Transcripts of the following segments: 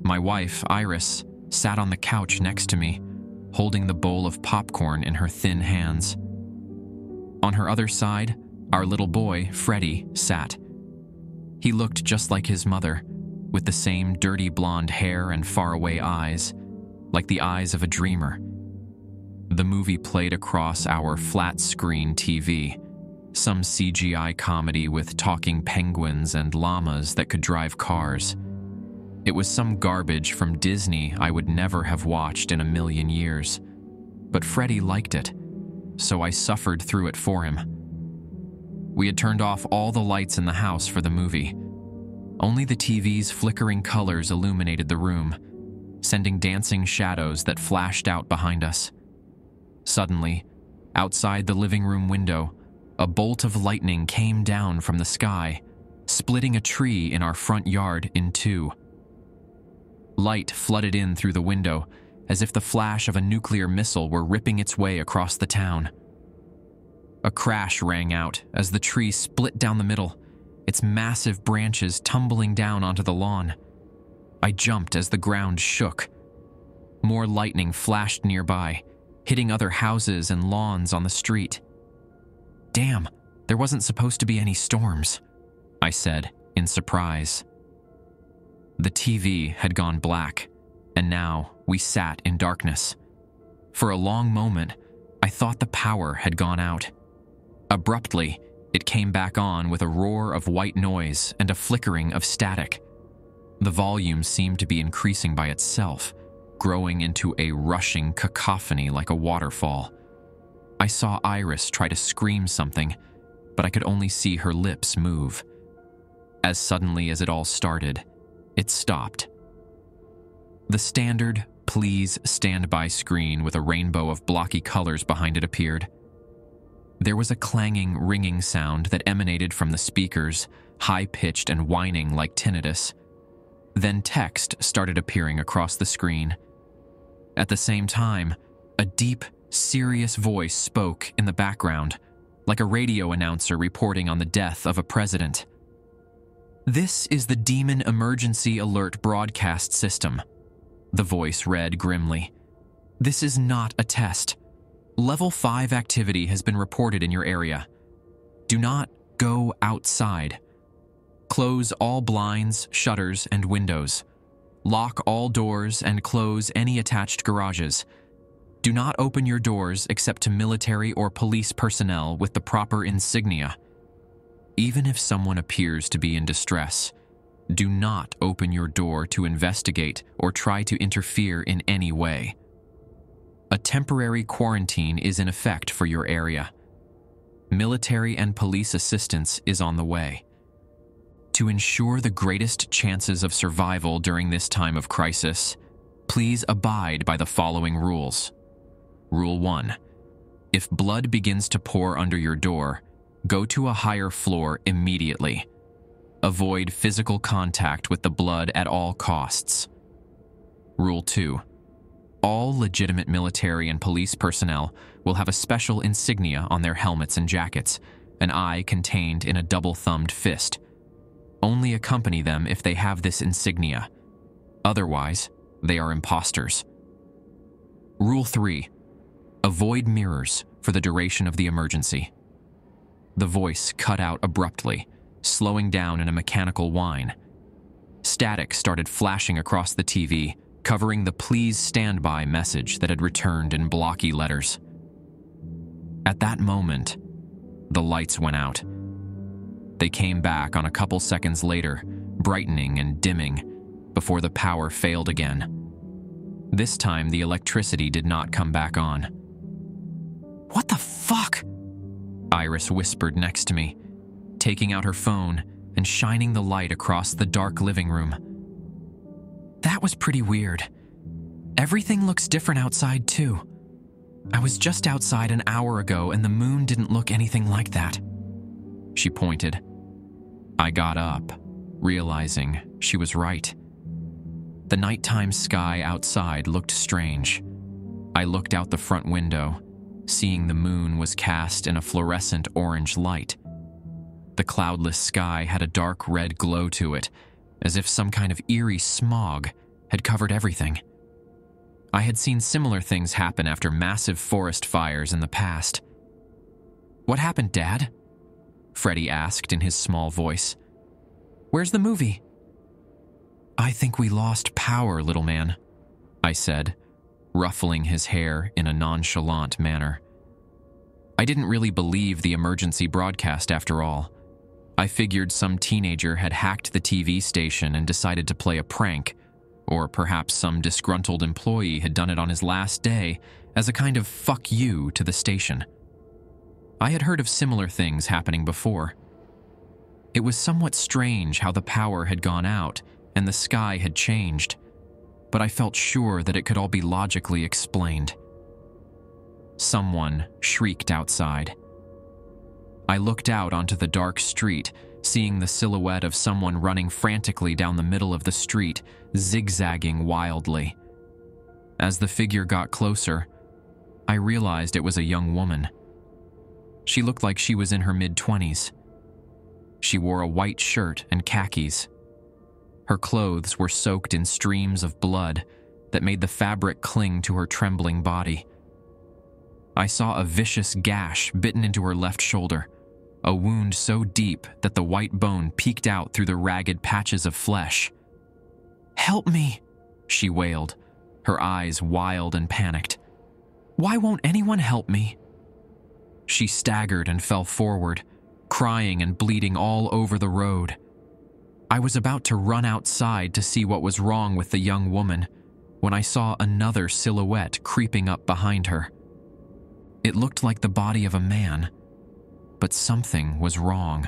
My wife, Iris, sat on the couch next to me, holding the bowl of popcorn in her thin hands. On her other side, our little boy, Freddie, sat. He looked just like his mother, with the same dirty blonde hair and faraway eyes, like the eyes of a dreamer. The movie played across our flat-screen TV, some CGI comedy with talking penguins and llamas that could drive cars. It was some garbage from Disney I would never have watched in a million years. But Freddie liked it, so I suffered through it for him. We had turned off all the lights in the house for the movie. Only the TV's flickering colors illuminated the room, sending dancing shadows that flashed out behind us. Suddenly, outside the living room window, a bolt of lightning came down from the sky, splitting a tree in our front yard in two. Light flooded in through the window, as if the flash of a nuclear missile were ripping its way across the town. A crash rang out as the tree split down the middle, its massive branches tumbling down onto the lawn. I jumped as the ground shook. More lightning flashed nearby, hitting other houses and lawns on the street. "Damn, there wasn't supposed to be any storms," I said in surprise. The TV had gone black, and now we sat in darkness. For a long moment, I thought the power had gone out. Abruptly, it came back on with a roar of white noise and a flickering of static. The volume seemed to be increasing by itself, growing into a rushing cacophony like a waterfall. I saw Iris try to scream something, but I could only see her lips move. As suddenly as it all started, it stopped. The standard "Please stand by" screen with a rainbow of blocky colors behind it appeared. There was a clanging, ringing sound that emanated from the speakers, high-pitched and whining like tinnitus. Then text started appearing across the screen. At the same time, a deep, serious voice spoke in the background, like a radio announcer reporting on the death of a president. "This is the Demon Emergency Alert Broadcast System," the voice read grimly. "This is not a test. Level 5 activity has been reported in your area. Do not go outside. Close all blinds, shutters, and windows. Lock all doors and close any attached garages. Do not open your doors except to military or police personnel with the proper insignia. Even if someone appears to be in distress, do not open your door to investigate or try to interfere in any way. A temporary quarantine is in effect for your area. Military and police assistance is on the way. To ensure the greatest chances of survival during this time of crisis, please abide by the following rules. Rule 1. If blood begins to pour under your door, go to a higher floor immediately. Avoid physical contact with the blood at all costs. Rule 2. All legitimate military and police personnel will have a special insignia on their helmets and jackets, an eye contained in a double-thumbed fist. Only accompany them if they have this insignia. Otherwise, they are imposters. Rule 3. Avoid mirrors for the duration of the emergency. The voice cut out abruptly, slowing down in a mechanical whine. Static started flashing across the TV, covering the "Please stand by" message that had returned in blocky letters. At that moment, the lights went out. They came back on a couple seconds later, brightening and dimming, before the power failed again. This time, the electricity did not come back on. "What the fuck?" Iris whispered next to me, taking out her phone and shining the light across the dark living room. "That was pretty weird. Everything looks different outside, too. I was just outside an hour ago and the moon didn't look anything like that." She pointed. I got up, realizing she was right. The nighttime sky outside looked strange. I looked out the front window, seeing the moon was cast in a fluorescent orange light. The cloudless sky had a dark red glow to it, as if some kind of eerie smog had covered everything. I had seen similar things happen after massive forest fires in the past. "What happened, Dad?" Freddy asked in his small voice. "Where's the movie?" "I think we lost power, little man," I said, ruffling his hair in a nonchalant manner. I didn't really believe the emergency broadcast after all. I figured some teenager had hacked the TV station and decided to play a prank, or perhaps some disgruntled employee had done it on his last day as a kind of fuck you to the station. I had heard of similar things happening before. It was somewhat strange how the power had gone out and the sky had changed, but I felt sure that it could all be logically explained. Someone shrieked outside. I looked out onto the dark street, seeing the silhouette of someone running frantically down the middle of the street, zigzagging wildly. As the figure got closer, I realized it was a young woman. She looked like she was in her mid-20s. She wore a white shirt and khakis. Her clothes were soaked in streams of blood that made the fabric cling to her trembling body. I saw a vicious gash bitten into her left shoulder, a wound so deep that the white bone peeked out through the ragged patches of flesh. "Help me," she wailed, her eyes wild and panicked. "Why won't anyone help me?" She staggered and fell forward, crying and bleeding all over the road. I was about to run outside to see what was wrong with the young woman when I saw another silhouette creeping up behind her. It looked like the body of a man, but something was wrong.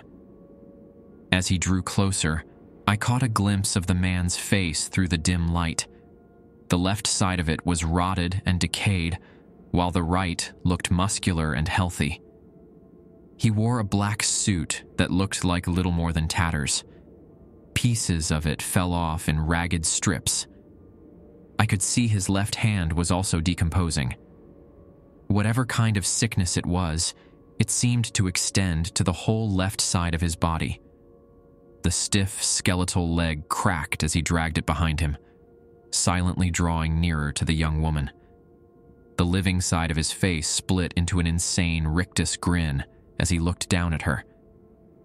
As he drew closer, I caught a glimpse of the man's face through the dim light. The left side of it was rotted and decayed, while the right looked muscular and healthy. He wore a black suit that looked like little more than tatters. Pieces of it fell off in ragged strips. I could see his left hand was also decomposing. Whatever kind of sickness it was, it seemed to extend to the whole left side of his body. The stiff, skeletal leg cracked as he dragged it behind him, silently drawing nearer to the young woman. The living side of his face split into an insane rictus grin as he looked down at her.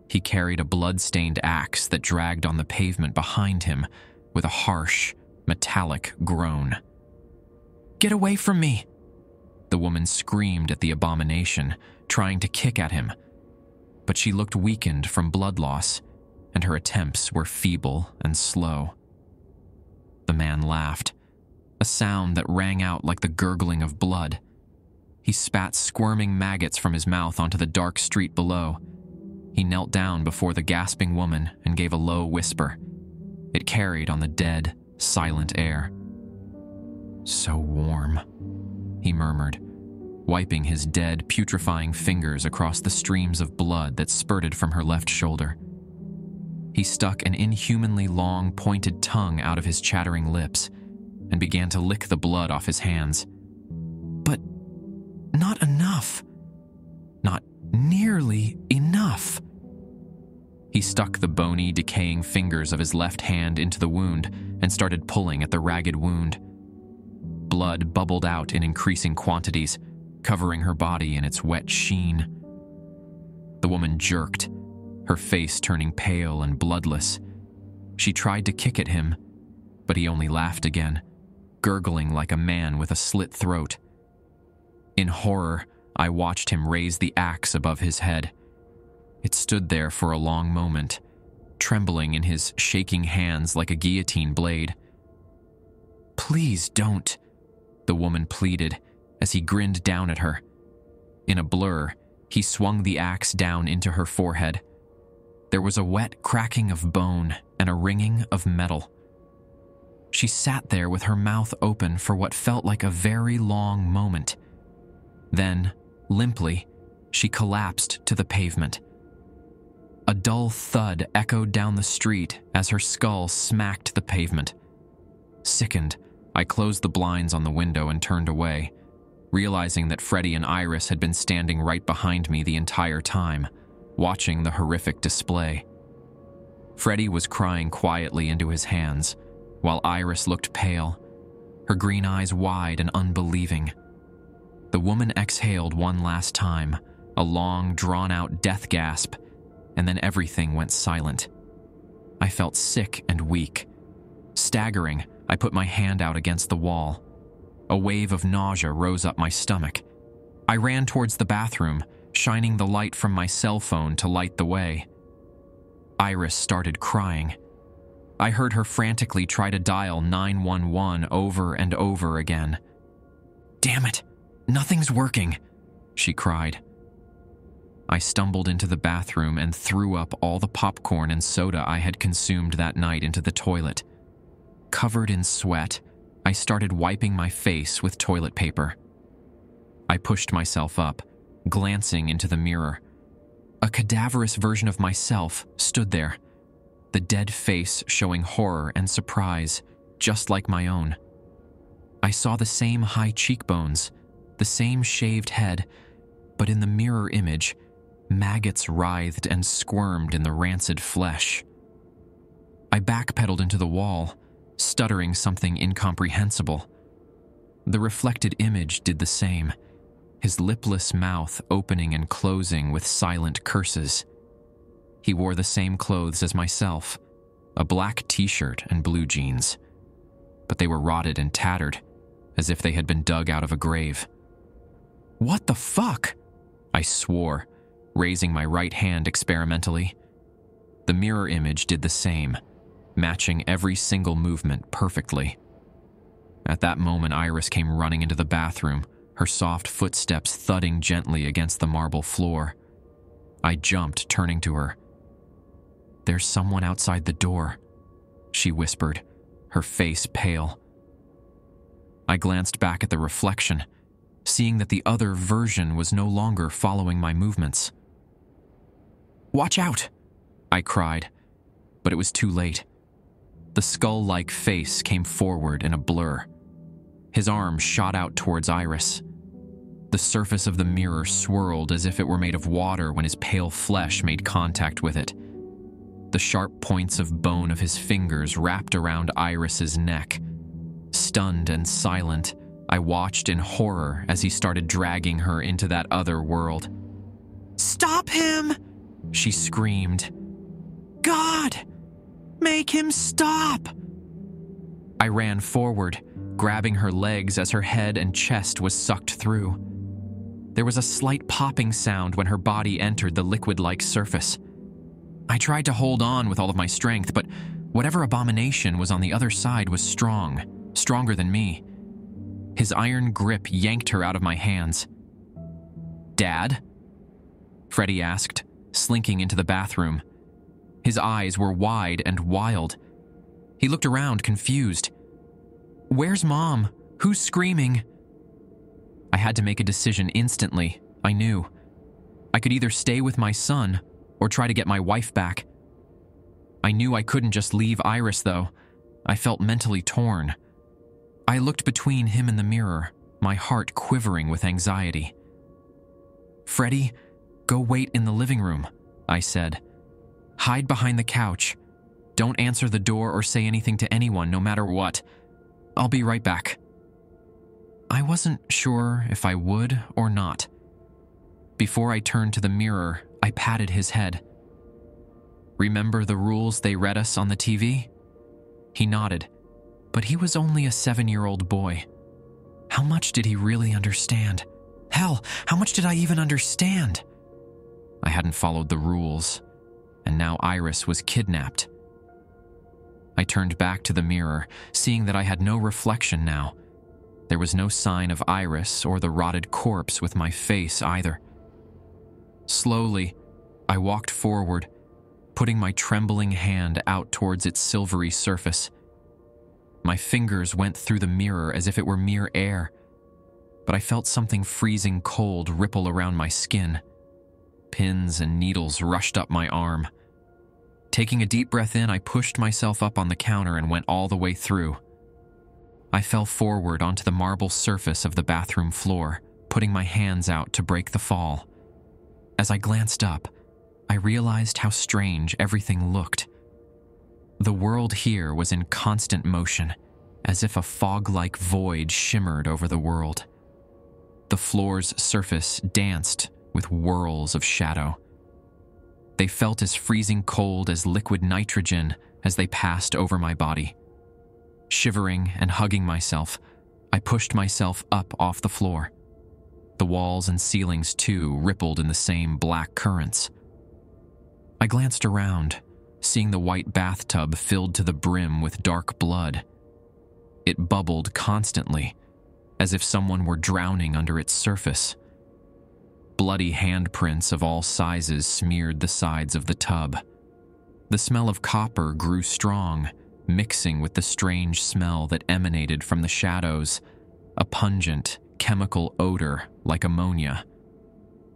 He carried a blood-stained axe that dragged on the pavement behind him with a harsh, metallic groan. "Get away from me!" The woman screamed at the abomination, trying to kick at him. But she looked weakened from blood loss, and her attempts were feeble and slow. The man laughed, a sound that rang out like the gurgling of blood. He spat squirming maggots from his mouth onto the dark street below. He knelt down before the gasping woman and gave a low whisper. It carried on the dead, silent air. "So warm," he murmured, wiping his dead, putrefying fingers across the streams of blood that spurted from her left shoulder. He stuck an inhumanly long, pointed tongue out of his chattering lips and began to lick the blood off his hands. But not enough. Not nearly enough. He stuck the bony, decaying fingers of his left hand into the wound and started pulling at the ragged wound. Blood bubbled out in increasing quantities, covering her body in its wet sheen. The woman jerked, her face turning pale and bloodless. She tried to kick at him, but he only laughed again, gurgling like a man with a slit throat. In horror, I watched him raise the axe above his head. It stood there for a long moment, trembling in his shaking hands like a guillotine blade. "Please don't," the woman pleaded as he grinned down at her. In a blur, he swung the axe down into her forehead. There was a wet cracking of bone and a ringing of metal. She sat there with her mouth open for what felt like a very long moment. Then, limply, she collapsed to the pavement. A dull thud echoed down the street as her skull smacked the pavement. Sickened, I closed the blinds on the window and turned away, realizing that Freddy and Iris had been standing right behind me the entire time, watching the horrific display. Freddy was crying quietly into his hands, while Iris looked pale, her green eyes wide and unbelieving. The woman exhaled one last time, a long, drawn-out death gasp, and then everything went silent. I felt sick and weak. Staggering, I put my hand out against the wall. A wave of nausea rose up my stomach. I ran towards the bathroom, shining the light from my cell phone to light the way. Iris started crying. I heard her frantically try to dial 911 over and over again. "Damn it, nothing's working," she cried. I stumbled into the bathroom and threw up all the popcorn and soda I had consumed that night into the toilet. Covered in sweat, I started wiping my face with toilet paper. I pushed myself up, glancing into the mirror. A cadaverous version of myself stood there, the dead face showing horror and surprise, just like my own. I saw the same high cheekbones, the same shaved head, but in the mirror image, maggots writhed and squirmed in the rancid flesh. I backpedaled into the wall, stuttering something incomprehensible. The reflected image did the same, his lipless mouth opening and closing with silent curses. He wore the same clothes as myself, a black t-shirt and blue jeans, but they were rotted and tattered, as if they had been dug out of a grave. "What the fuck?" I swore, raising my right hand experimentally. The mirror image did the same, matching every single movement perfectly. At that moment, Iris came running into the bathroom, her soft footsteps thudding gently against the marble floor. I jumped, turning to her. "There's someone outside the door," she whispered, her face pale. I glanced back at the reflection, seeing that the other version was no longer following my movements. "Watch out!" I cried, but it was too late. The skull-like face came forward in a blur. His arm shot out towards Iris. The surface of the mirror swirled as if it were made of water when his pale flesh made contact with it. The sharp points of bone of his fingers wrapped around Iris's neck. Stunned and silent, I watched in horror as he started dragging her into that other world. "Stop him!" she screamed. "God! Make him stop!" I ran forward, grabbing her legs as her head and chest was sucked through. There was a slight popping sound when her body entered the liquid-like surface. I tried to hold on with all of my strength, but whatever abomination was on the other side was strong, stronger than me. His iron grip yanked her out of my hands. "Dad?" Freddie asked, slinking into the bathroom. His eyes were wide and wild. He looked around, confused. "Where's Mom? Who's screaming?" I had to make a decision instantly, I knew. I could either stay with my son or try to get my wife back. I knew I couldn't just leave Iris, though. I felt mentally torn. I looked between him and the mirror, my heart quivering with anxiety. "Freddie, go wait in the living room," I said. "Hide behind the couch. Don't answer the door or say anything to anyone, no matter what. I'll be right back." I wasn't sure if I would or not. Before I turned to the mirror, I patted his head. "Remember the rules they read us on the TV?" He nodded, but he was only a 7-year-old boy. How much did he really understand? Hell, how much did I even understand? I hadn't followed the rules, and now Iris was kidnapped. I turned back to the mirror, seeing that I had no reflection now. There was no sign of Iris or the rotted corpse with my face either. Slowly, I walked forward, putting my trembling hand out towards its silvery surface. My fingers went through the mirror as if it were mere air, but I felt something freezing cold ripple around my skin. Pins and needles rushed up my arm. Taking a deep breath in, I pushed myself up on the counter and went all the way through. I fell forward onto the marble surface of the bathroom floor, putting my hands out to break the fall. As I glanced up, I realized how strange everything looked. The world here was in constant motion, as if a fog-like void shimmered over the world. The floor's surface danced with whirls of shadow. They felt as freezing cold as liquid nitrogen as they passed over my body. Shivering and hugging myself, I pushed myself up off the floor. The walls and ceilings, too, rippled in the same black currents. I glanced around, seeing the white bathtub filled to the brim with dark blood. It bubbled constantly, as if someone were drowning under its surface. Bloody handprints of all sizes smeared the sides of the tub. The smell of copper grew strong, mixing with the strange smell that emanated from the shadows, a pungent, chemical odor like ammonia.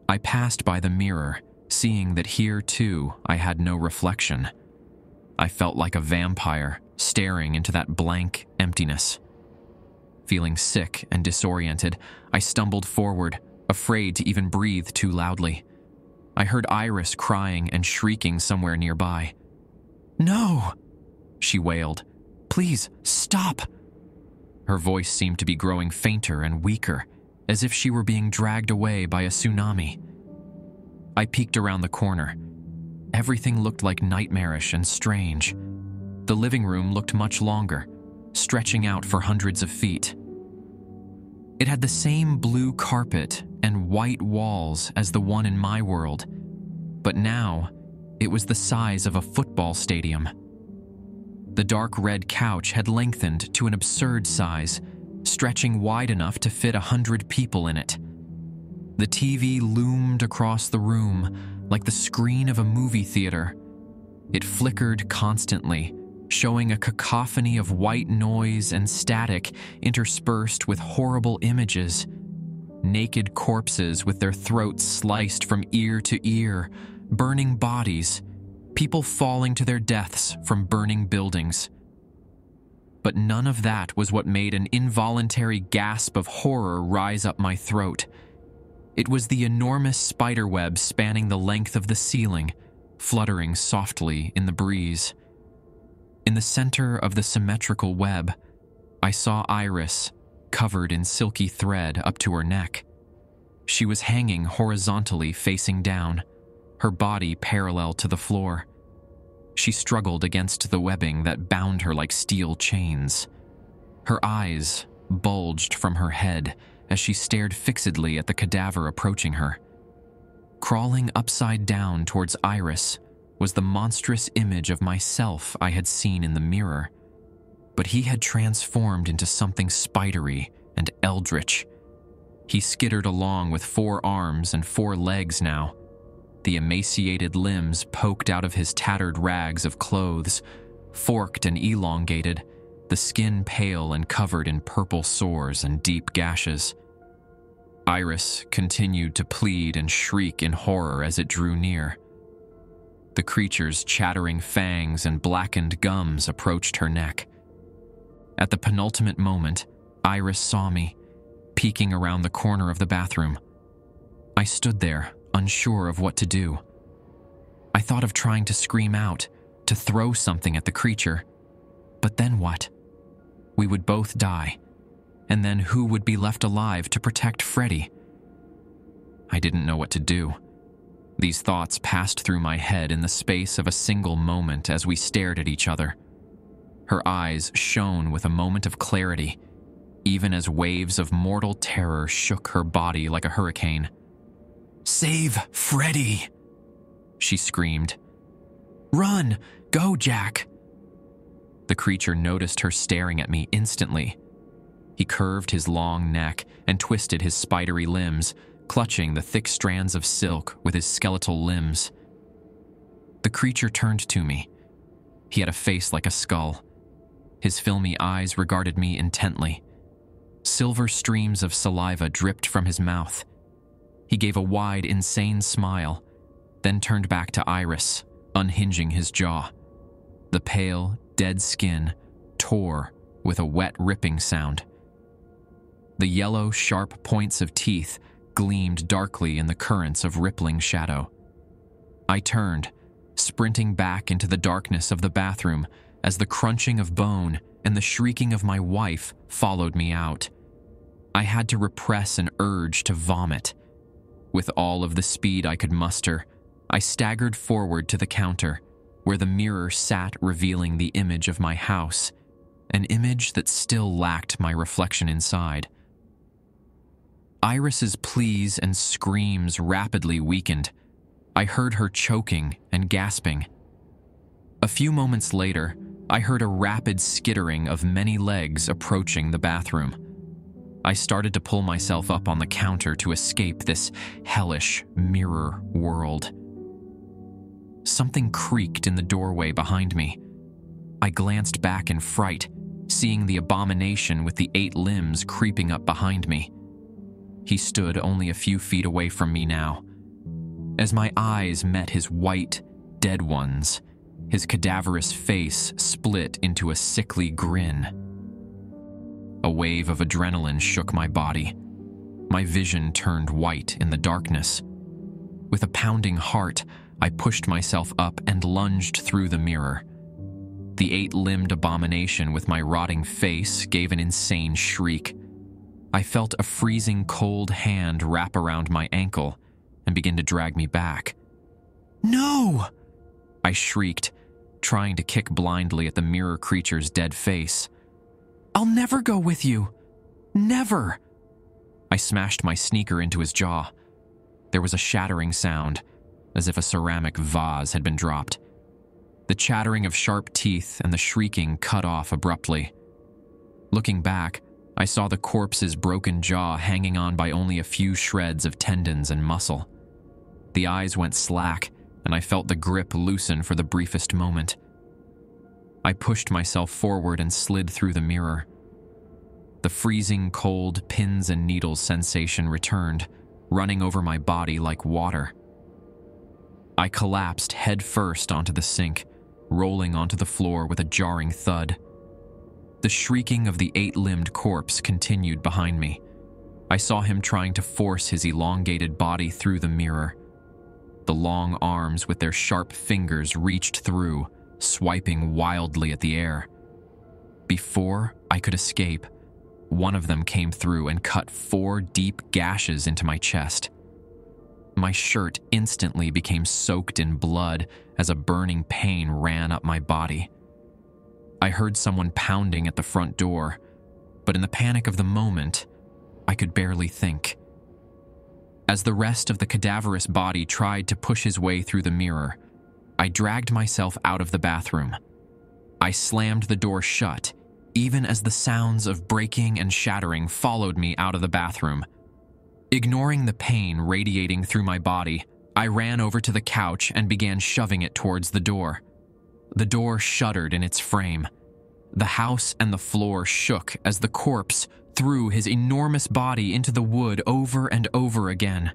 I passed by the mirror, seeing that here, too, I had no reflection. I felt like a vampire, staring into that blank emptiness. Feeling sick and disoriented, I stumbled forward, afraid to even breathe too loudly. I heard Iris crying and shrieking somewhere nearby. "No!" she wailed. "Please, stop!" Her voice seemed to be growing fainter and weaker, as if she were being dragged away by a tsunami. I peeked around the corner. Everything looked like nightmarish and strange. The living room looked much longer, stretching out for hundreds of feet. It had the same blue carpet and white walls as the one in my world, but now it was the size of a football stadium. The dark red couch had lengthened to an absurd size, stretching wide enough to fit 100 people in it. The TV loomed across the room like the screen of a movie theater. It flickered constantly, showing a cacophony of white noise and static interspersed with horrible images. Naked corpses with their throats sliced from ear to ear, burning bodies, people falling to their deaths from burning buildings. But none of that was what made an involuntary gasp of horror rise up my throat. It was the enormous spiderweb spanning the length of the ceiling, fluttering softly in the breeze. In the center of the symmetrical web, I saw Iris, covered in silky thread up to her neck. She was hanging horizontally facing down, her body parallel to the floor. She struggled against the webbing that bound her like steel chains. Her eyes bulged from her head as she stared fixedly at the cadaver approaching her. Crawling upside down towards Iris was the monstrous image of myself I had seen in the mirror, but he had transformed into something spidery and eldritch. He skittered along with 4 arms and 4 legs now. The emaciated limbs poked out of his tattered rags of clothes, forked and elongated, the skin pale and covered in purple sores and deep gashes. Iris continued to plead and shriek in horror as it drew near. The creature's chattering fangs and blackened gums approached her neck. At the penultimate moment, Iris saw me, peeking around the corner of the bathroom. I stood there, unsure of what to do. I thought of trying to scream out, to throw something at the creature. But then what? We would both die, and then who would be left alive to protect Freddy? I didn't know what to do. These thoughts passed through my head in the space of a single moment as we stared at each other. Her eyes shone with a moment of clarity, even as waves of mortal terror shook her body like a hurricane. "Save Freddy!" she screamed. "Run! Go, Jack!" The creature noticed her staring at me instantly. He curved his long neck and twisted his spidery limbs, clutching the thick strands of silk with his skeletal limbs. The creature turned to me. He had a face like a skull. His filmy eyes regarded me intently. Silver streams of saliva dripped from his mouth. He gave a wide, insane smile, then turned back to Iris, unhinging his jaw. The pale, dead skin tore with a wet ripping sound. The yellow, sharp points of teeth gleamed darkly in the currents of rippling shadow. I turned, sprinting back into the darkness of the bathroom as the crunching of bone and the shrieking of my wife followed me out. I had to repress an urge to vomit. With all of the speed I could muster, I staggered forward to the counter, where the mirror sat revealing the image of my house, an image that still lacked my reflection inside. Iris's pleas and screams rapidly weakened. I heard her choking and gasping. A few moments later, I heard a rapid skittering of many legs approaching the bathroom. I started to pull myself up on the counter to escape this hellish mirror world. Something creaked in the doorway behind me. I glanced back in fright, seeing the abomination with the 8 limbs creeping up behind me. He stood only a few feet away from me now. As my eyes met his white, dead ones, his cadaverous face split into a sickly grin. A wave of adrenaline shook my body. My vision turned white in the darkness. With a pounding heart, I pushed myself up and lunged through the mirror. The 8-limbed abomination with my rotting face gave an insane shriek. I felt a freezing cold hand wrap around my ankle and begin to drag me back. "No!" I shrieked, trying to kick blindly at the mirror creature's dead face. "I'll never go with you. Never!" I smashed my sneaker into his jaw. There was a shattering sound, as if a ceramic vase had been dropped. The chattering of sharp teeth and the shrieking cut off abruptly. Looking back, I saw the corpse's broken jaw hanging on by only a few shreds of tendons and muscle. The eyes went slack, and I felt the grip loosen for the briefest moment. I pushed myself forward and slid through the mirror. The freezing cold pins and needles sensation returned, running over my body like water. I collapsed head first onto the sink, rolling onto the floor with a jarring thud. The shrieking of the 8-limbed corpse continued behind me. I saw him trying to force his elongated body through the mirror. The long arms with their sharp fingers reached through, swiping wildly at the air. Before I could escape, one of them came through and cut 4 deep gashes into my chest. My shirt instantly became soaked in blood as a burning pain ran up my body. I heard someone pounding at the front door, but in the panic of the moment, I could barely think. As the rest of the cadaverous body tried to push his way through the mirror, I dragged myself out of the bathroom. I slammed the door shut, even as the sounds of breaking and shattering followed me out of the bathroom. Ignoring the pain radiating through my body, I ran over to the couch and began shoving it towards the door. The door shuddered in its frame. The house and the floor shook as the corpse threw his enormous body into the wood over and over again.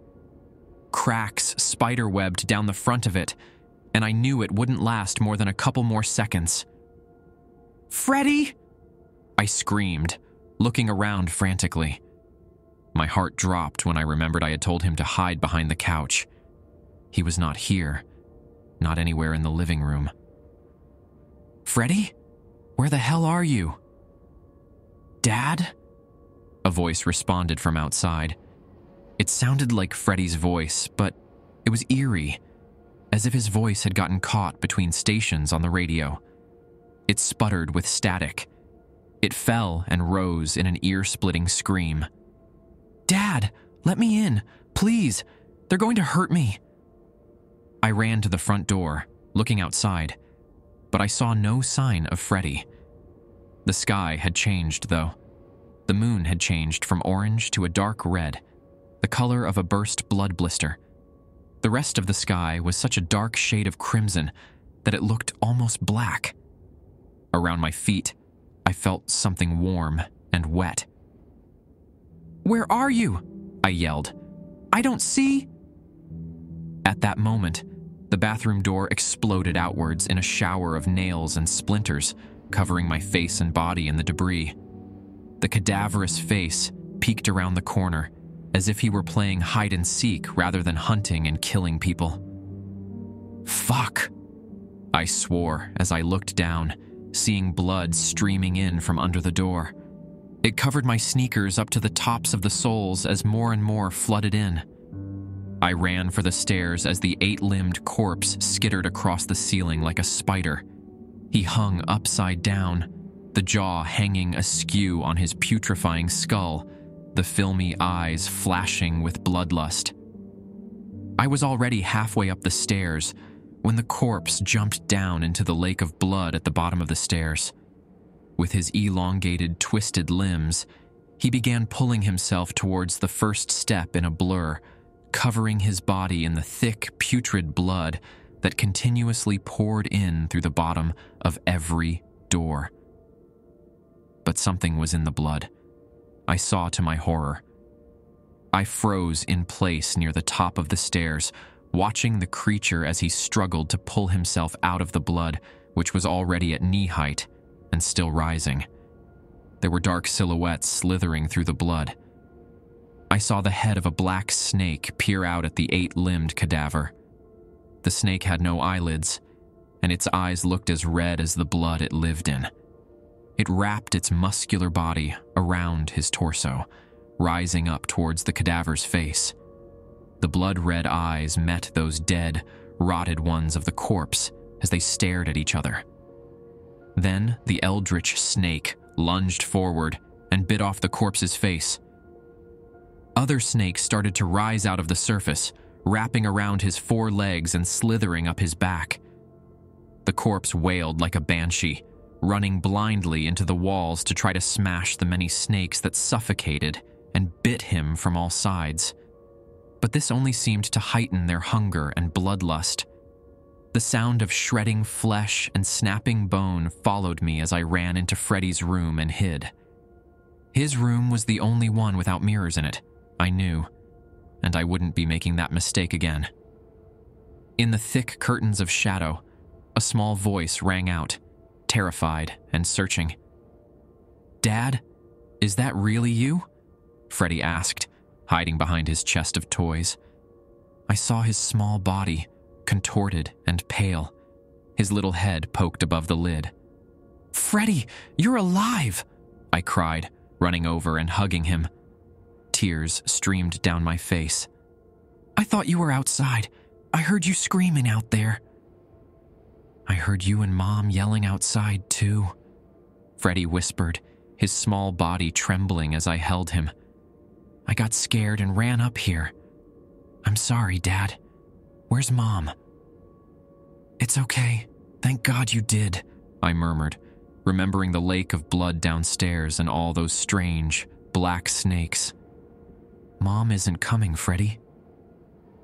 Cracks spiderwebbed down the front of it, and I knew it wouldn't last more than a couple more seconds. "Freddy!" I screamed, looking around frantically. My heart dropped when I remembered I had told him to hide behind the couch. He was not here, not anywhere in the living room. "Freddy? Where the hell are you?" "Dad?" A voice responded from outside. It sounded like Freddy's voice, but it was eerie, as if his voice had gotten caught between stations on the radio. It sputtered with static. It fell and rose in an ear-splitting scream. "Dad, let me in, please. They're going to hurt me." I ran to the front door, looking outside, but I saw no sign of Freddy. The sky had changed, though. The moon had changed from orange to a dark red, the color of a burst blood blister. The rest of the sky was such a dark shade of crimson that it looked almost black. Around my feet, I felt something warm and wet. "Where are you?" I yelled. "I don't see..." At that moment, the bathroom door exploded outwards in a shower of nails and splinters, covering my face and body in the debris. The cadaverous face peeked around the corner, as if he were playing hide-and-seek rather than hunting and killing people. "Fuck!" I swore as I looked down, seeing blood streaming in from under the door. It covered my sneakers up to the tops of the soles as more and more flooded in. I ran for the stairs as the 8-limbed corpse skittered across the ceiling like a spider. He hung upside down, the jaw hanging askew on his putrefying skull, the filmy eyes flashing with bloodlust. I was already halfway up the stairs when the corpse jumped down into the lake of blood at the bottom of the stairs. With his elongated, twisted limbs, he began pulling himself towards the first step in a blur, covering his body in the thick, putrid blood that continuously poured in through the bottom of every door. But something was in the blood. I saw to my horror. I froze in place near the top of the stairs, watching the creature as he struggled to pull himself out of the blood, which was already at knee height and still rising. There were dark silhouettes slithering through the blood. I saw the head of a black snake peer out at the 8-limbed cadaver. The snake had no eyelids, and its eyes looked as red as the blood it lived in. It wrapped its muscular body around his torso, rising up towards the cadaver's face. The blood-red eyes met those dead, rotted ones of the corpse as they stared at each other. Then the eldritch snake lunged forward and bit off the corpse's face. Other snakes started to rise out of the surface, wrapping around his 4 legs and slithering up his back. The corpse wailed like a banshee, running blindly into the walls to try to smash the many snakes that suffocated and bit him from all sides. But this only seemed to heighten their hunger and bloodlust. The sound of shredding flesh and snapping bone followed me as I ran into Freddy's room and hid. His room was the only one without mirrors in it, I knew, and I wouldn't be making that mistake again. In the thick curtains of shadow, a small voice rang out, terrified and searching. "Dad, is that really you?" Freddy asked, hiding behind his chest of toys. I saw his small body, contorted and pale, his little head poked above the lid. "Freddy, you're alive!" I cried, running over and hugging him. Tears streamed down my face. "I thought you were outside. I heard you screaming out there." "I heard you and Mom yelling outside, too," Freddy whispered, his small body trembling as I held him. "I got scared and ran up here. I'm sorry, Dad. Where's Mom?" "It's okay. Thank God you did," I murmured, remembering the lake of blood downstairs and all those strange, black snakes. "Mom isn't coming, Freddy."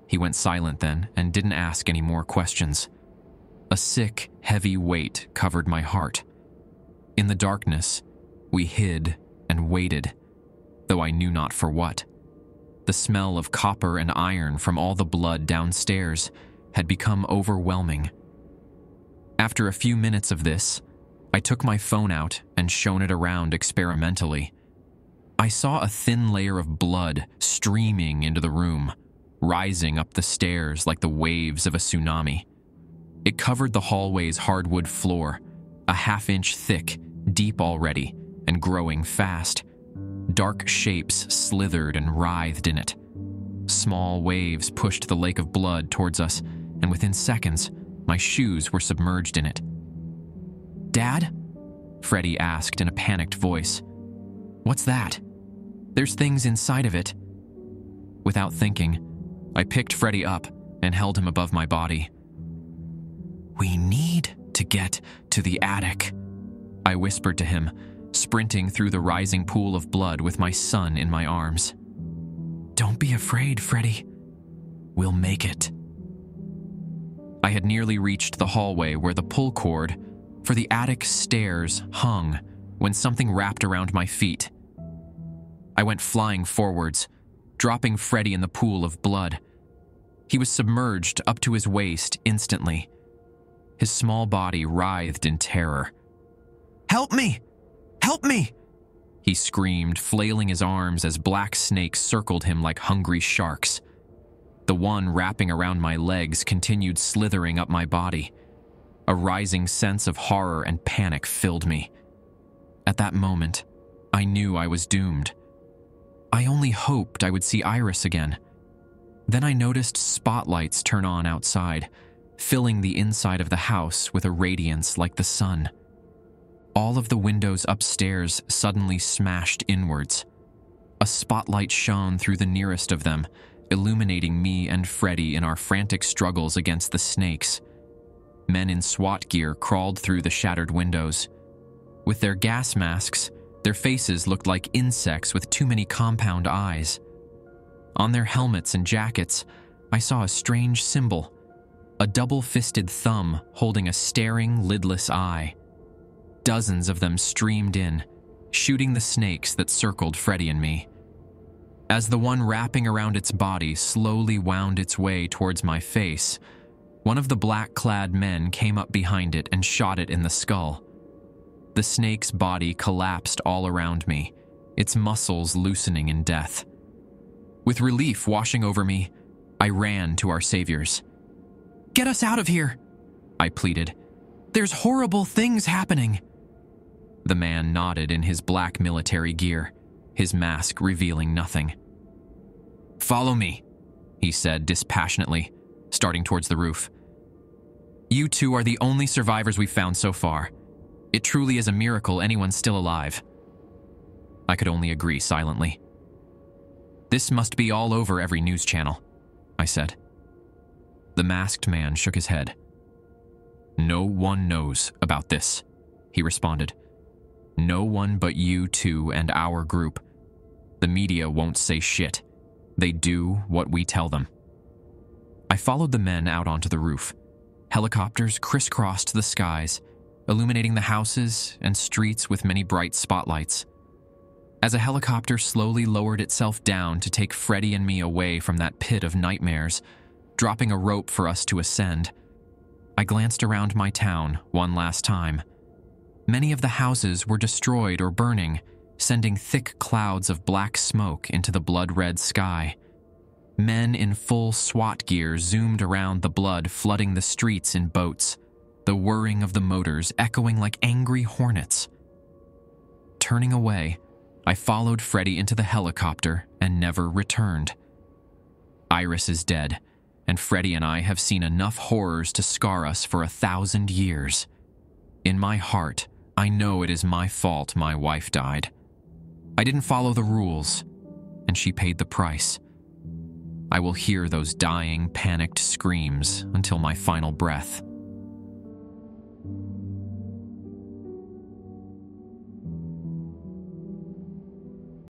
He went silent then and didn't ask any more questions. A sick, heavy weight covered my heart. In the darkness, we hid and waited, though I knew not for what. The smell of copper and iron from all the blood downstairs had become overwhelming. After a few minutes of this, I took my phone out and shone it around experimentally. I saw a thin layer of blood streaming into the room, rising up the stairs like the waves of a tsunami. It covered the hallway's hardwood floor, a half-inch thick, deep already, and growing fast. Dark shapes slithered and writhed in it. Small waves pushed the lake of blood towards us, and within seconds, my shoes were submerged in it. "Dad?" Freddy asked in a panicked voice. "What's that? There's things inside of it." Without thinking, I picked Freddy up and held him above my body. "We need to get to the attic," I whispered to him, sprinting through the rising pool of blood with my son in my arms. "Don't be afraid, Freddy. We'll make it." I had nearly reached the hallway where the pull cord for the attic stairs hung when something wrapped around my feet. I went flying forwards, dropping Freddy in the pool of blood. He was submerged up to his waist instantly. His small body writhed in terror. "Help me! Help me!" he screamed, flailing his arms as black snakes circled him like hungry sharks. The one wrapping around my legs continued slithering up my body. A rising sense of horror and panic filled me. At that moment, I knew I was doomed. I only hoped I would see Iris again. Then I noticed spotlights turn on outside, filling the inside of the house with a radiance like the sun. All of the windows upstairs suddenly smashed inwards. A spotlight shone through the nearest of them, illuminating me and Freddy in our frantic struggles against the snakes. Men in SWAT gear crawled through the shattered windows. With their gas masks, their faces looked like insects with too many compound eyes. On their helmets and jackets, I saw a strange symbol, a double-fisted thumb holding a staring, lidless eye. Dozens of them streamed in, shooting the snakes that circled Freddy and me. As the one wrapping around its body slowly wound its way towards my face, one of the black-clad men came up behind it and shot it in the skull. The snake's body collapsed all around me, its muscles loosening in death. With relief washing over me, I ran to our saviors. "Get us out of here," I pleaded. "There's horrible things happening." The man nodded in his black military gear, his mask revealing nothing. "Follow me," he said dispassionately, starting towards the roof. "You two are the only survivors we've found so far. It truly is a miracle anyone's still alive." I could only agree silently. "This must be all over every news channel," I said. The masked man shook his head. "No one knows about this," he responded. "No one but you two and our group. The media won't say shit. They do what we tell them." I followed the men out onto the roof. Helicopters crisscrossed the skies, illuminating the houses and streets with many bright spotlights. As a helicopter slowly lowered itself down to take Freddy and me away from that pit of nightmares, dropping a rope for us to ascend, I glanced around my town one last time. Many of the houses were destroyed or burning, sending thick clouds of black smoke into the blood-red sky. Men in full SWAT gear zoomed around the blood flooding the streets in boats, the whirring of the motors echoing like angry hornets. Turning away, I followed Freddy into the helicopter and never returned. Iris is dead, and Freddy and I have seen enough horrors to scar us for 1,000 years. In my heart, I know it is my fault my wife died. I didn't follow the rules, and she paid the price. I will hear those dying, panicked screams until my final breath.